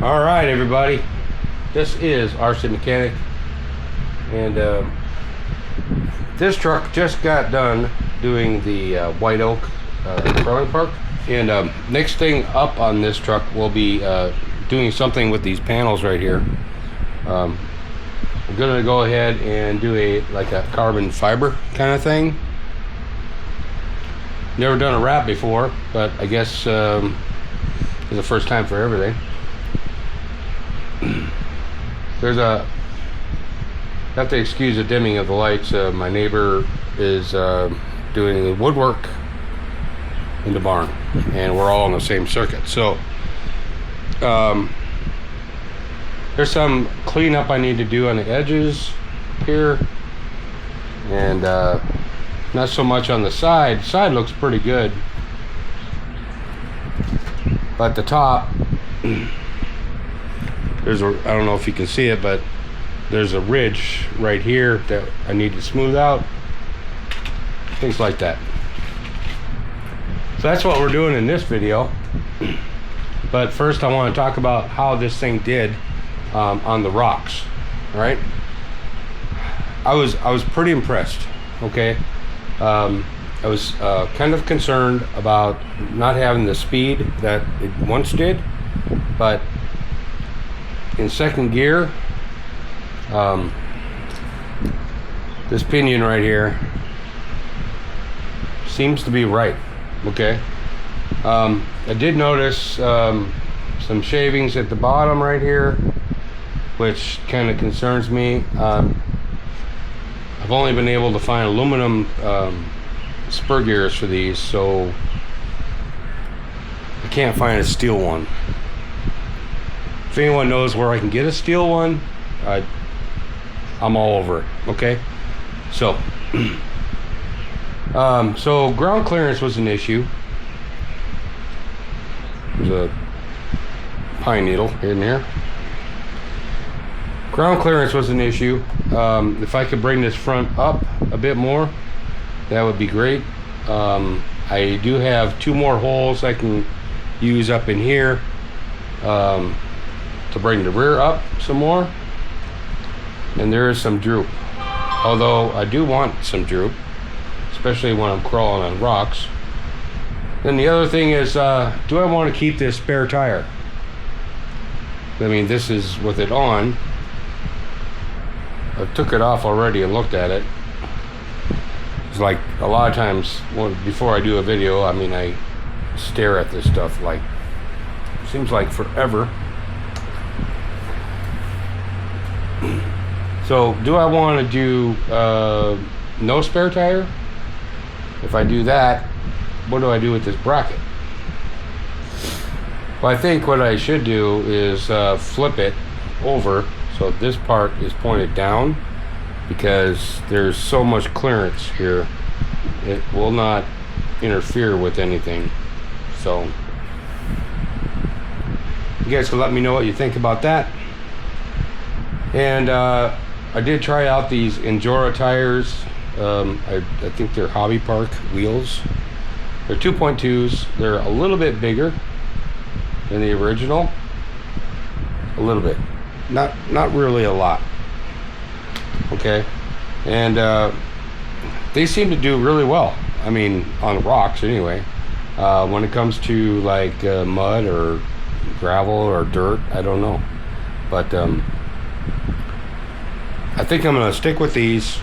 All right, everybody. This is RC Mechanic, and this truck just got done doing the White Oak trailer park. And next thing up on this truck will be doing something with these panels right here. I'm gonna go ahead and do a carbon fiber kind of thing. Never done a wrap before, but I guess it's the first time for everything. There's a, have to excuse the dimming of the lights. My neighbor is doing the woodwork in the barn, and we're all on the same circuit. So there's some cleanup I need to do on the edges here, and not so much on the side. Side looks pretty good, but the top, there's a, I don't know if you can see it, but there's a ridge right here that I need to smooth out. Things like that. So that's what we're doing in this video. But first I want to talk about how this thing did on the rocks. All right. I was pretty impressed. Okay. I was kind of concerned about not having the speed that it once did, but in second gear, this pinion right here seems to be right. Okay. I did notice some shavings at the bottom right here, which kind of concerns me. I've only been able to find aluminum spur gears for these, so I can't find a steel one. If anyone knows where I can get a steel one, I'm all over it. Okay, so so ground clearance was an issue. There's a pine needle in there. Ground clearance was an issue. If I could bring this front up a bit more, that would be great. I do have 2 more holes I can use up in here to bring the rear up some more, and there is some droop, although I do want some droop, especially when I'm crawling on rocks. Then the other thing is, do I want to keep this spare tire? I mean, this is with it on. I took it off already and looked at it. It's like a lot of times before I do a video, I mean, I stare at this stuff like, seems like forever. So do I want to do no spare tire? If I do that, what do I do with this bracket? Well, I think what I should do is flip it over so this part is pointed down, because there's so much clearance here, it will not interfere with anything. So you guys can let me know what you think about that. And I did try out these Endura tires. I think they're Hobby Park wheels. They're 2.2s. They're a little bit bigger than the original. A little bit. Not really a lot. Okay. And they seem to do really well. I mean, on rocks anyway. When it comes to like mud or gravel or dirt, I don't know. But I think I'm going to stick with these.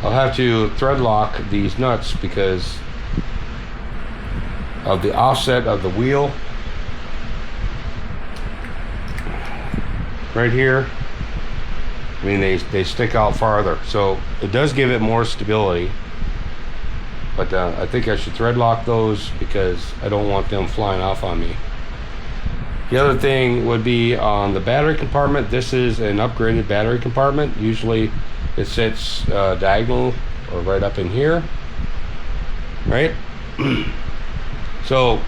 I'll have to thread lock these nuts because of the offset of the wheel right here. I mean, they stick out farther, so it does give it more stability. But I think I should thread lock those because I don't want them flying off on me. The other thing would be on the battery compartment. This is an upgraded battery compartment. Usually it sits diagonal or right up in here, right? So,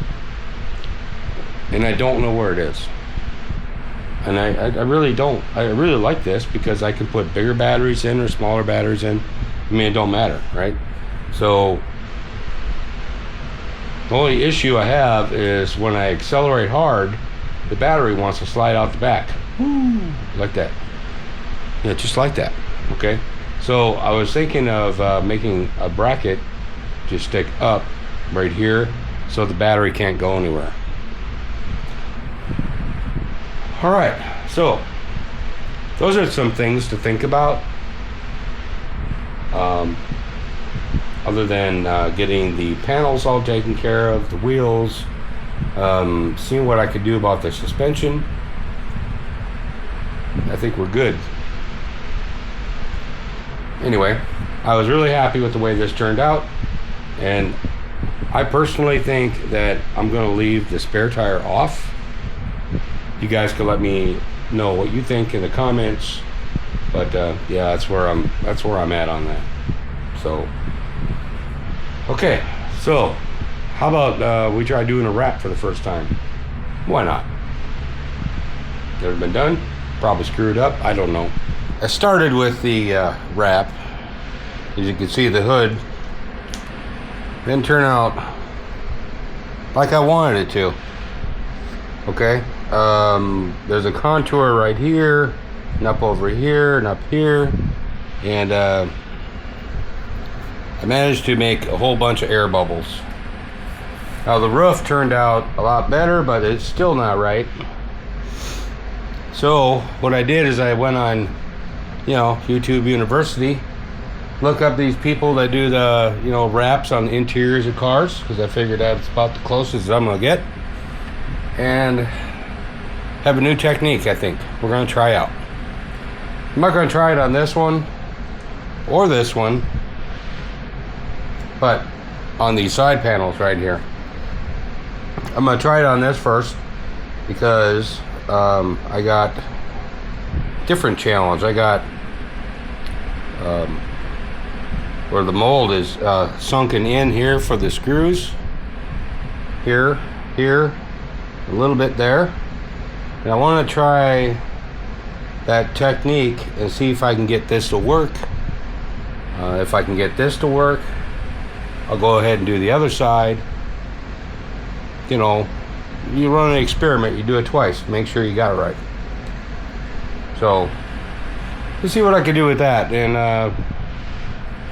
and I don't know where it is. And I really don't. I really like this because I can put bigger batteries in or smaller batteries in. I mean, it don't matter, right? So the only issue I have is when I accelerate hard, the battery wants to slide out the back. Woo, like that. Yeah, just like that. Okay. So I was thinking of making a bracket to stick up right here so the battery can't go anywhere. All right. So those are some things to think about. Other than getting the panels all taken care of, the wheels, seeing what I could do about the suspension, I think we're good. Anyway, I was really happy with the way this turned out, and I personally think that I'm going to leave the spare tire off. You guys can let me know what you think in the comments, but yeah, that's where I'm at on that. So okay, so how about we try doing a wrap for the first time? Why not? Never been done, probably screwed up, I don't know. I started with the wrap. As you can see, the hood didn't turn out like I wanted it to. Okay, there's a contour right here, and up over here, and up here, and I managed to make a whole bunch of air bubbles. Now the roof turned out a lot better, but it's still not right. So what I did is I went on, YouTube University, look up these people that do the, wraps on the interiors of cars, because I figured that's about the closest I'm gonna get, and have a new technique. I think we're gonna try out. I'm not gonna try it on this one or this one, but on these side panels right here. I'm gonna try it on this first because I got different challenge. I got where the mold is sunken in here for the screws, here, a little bit there, and I want to try that technique and see if I can get this to work. If I can get this to work, I'll go ahead and do the other side. You run an experiment, you do it twice, make sure you got it right. So let's see what I can do with that, and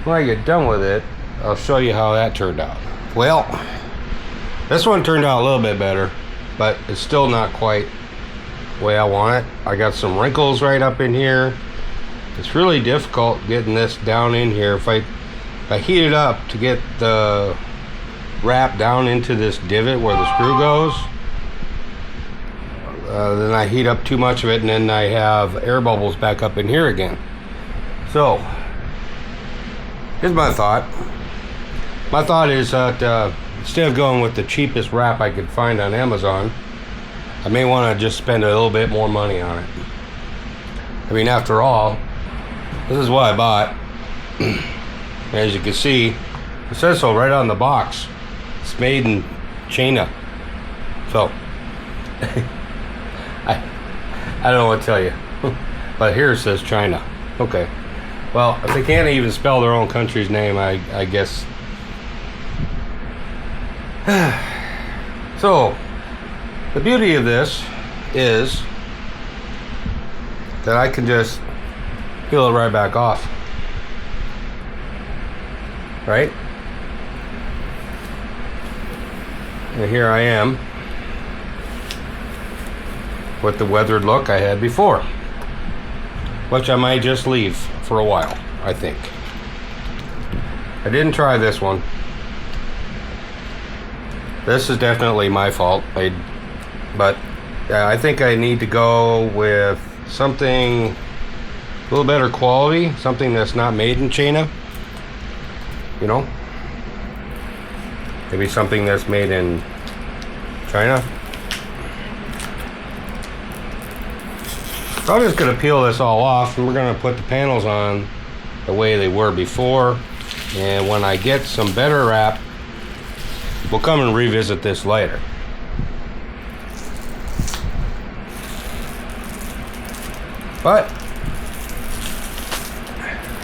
when I get done with it, I'll show you how that turned out. Well, this one turned out a little bit better, but it's still not quite the way I want it. I got some wrinkles right up in here. It's really difficult getting this down in here. If I heat it up to get the wrap down into this divot where the screw goes, then I heat up too much of it, and then I have air bubbles back up in here again. So here's my thought. My thought is that instead of going with the cheapest wrap I could find on Amazon, I may want to just spend a little bit more money on it. I mean, after all, this is what I bought. As you can see, it says so right on the box. It's made in China. So I don't know what to tell you. But here it says China. Okay. Well, if they can't even spell their own country's name, I guess. So the beauty of this is that I can just peel it right back off. Right? And here I am with the weathered look I had before, which I might just leave for a while, I think. I didn't try this one. This is definitely my fault. But I think I need to go with something a little better quality, something that's not made in China. Maybe something that's made in China. So I'm just going to peel this all off, and we're going to put the panels on the way they were before. And when I get some better wrap, we'll come and revisit this later. But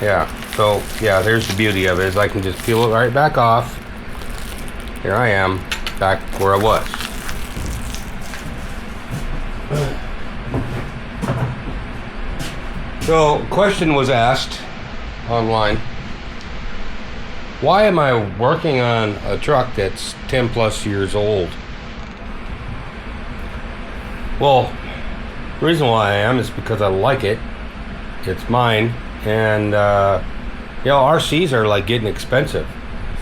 yeah, so yeah, there's the beauty of it, is I can just peel it right back off. Here I am, back where I was. So, question was asked online. Why am I working on a truck that's 10 plus years old? Well, the reason why I am is because I like it. It's mine. And, you know, RCs are like getting expensive.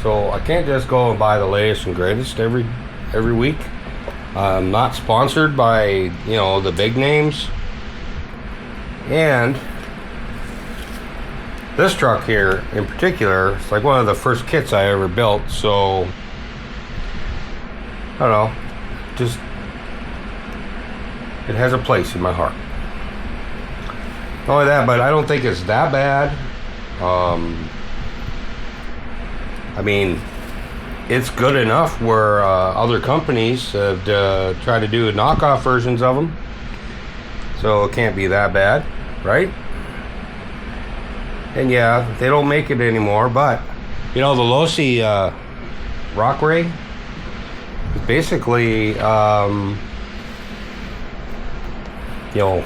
So I can't just go and buy the latest and greatest every week. I'm not sponsored by, you know, the big names. And this truck here in particular, it's like one of the first kits I ever built, so I don't know, just it has a place in my heart. Not only that, but I don't think it's that bad. I mean, it's good enough where other companies have tried to do knockoff versions of them, so it can't be that bad, right? And yeah, they don't make it anymore, but you know, the Losi rock ray is basically you know,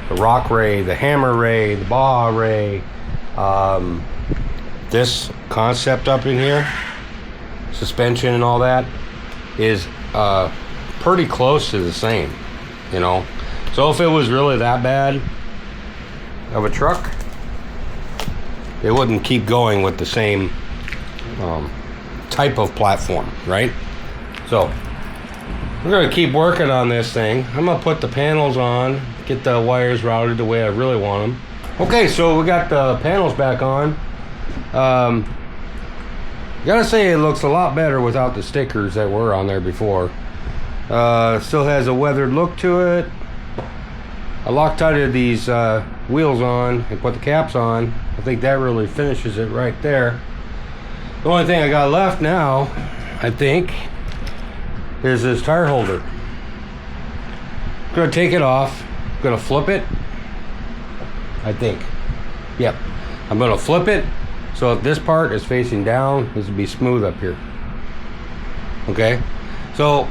the rock ray, the hammer ray, the baw ray, this concept up in here, suspension and all that, is pretty close to the same, you know. So if it was really that bad of a truck, it wouldn't keep going with the same type of platform, right? So we're gonna keep working on this thing. I'm gonna put the panels on, get the wires routed the way I really want them. Okay, so we got the panels back on. Gotta say it looks a lot better without the stickers that were on there before. Still has a weathered look to it. I Loctited these wheels on and put the caps on. I think that really finishes it right there. The only thing I got left now, I think, is this tire holder. I'm gonna take it off. I'm gonna flip it. I think. Yep. I'm gonna flip it so if this part is facing down, this will be smooth up here. Okay. So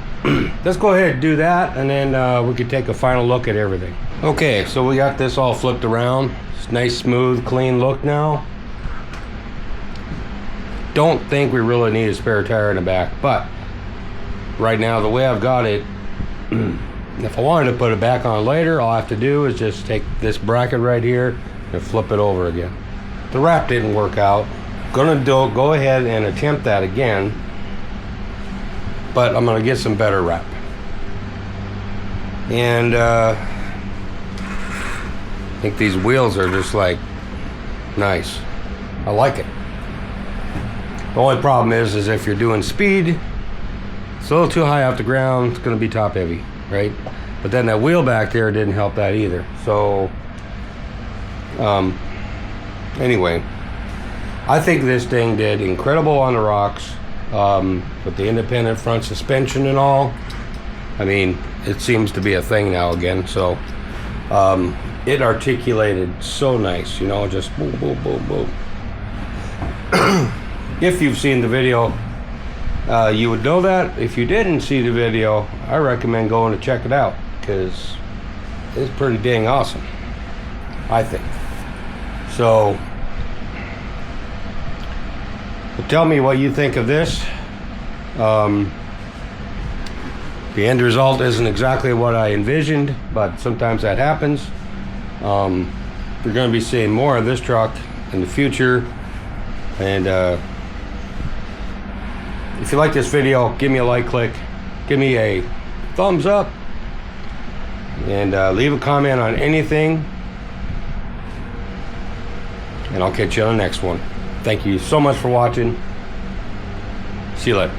let's go ahead and do that, and then we can take a final look at everything. Okay, so we got this all flipped around. It's nice, smooth, clean look now. Don't think we really need a spare tire in the back, but right now the way I've got it, if I wanted to put it back on later, all I have to do is just take this bracket right here and flip it over again. The wrap didn't work out. Gonna go ahead and attempt that again, but I'm gonna get some better wrap. And I think these wheels are just like nice. I like it. The only problem is if you're doing speed, it's a little too high off the ground, it's gonna be top heavy, right? But then that wheel back there didn't help that either. So anyway, I think this thing did incredible on the rocks, with the independent front suspension and all. I mean, it seems to be a thing now again. So it articulated so nice, you know, just boom, boom, boom, boom. If you've seen the video, you would know that. If you didn't see the video, I recommend going to check it out, because it's pretty dang awesome, I think. So tell me what you think of this. The end result isn't exactly what I envisioned, but sometimes that happens. We're going to be seeing more of this truck in the future, and if you like this video, give me a like, click, give me a thumbs up, and leave a comment on anything, and I'll catch you on the next one. Thank you so much for watching. See you later.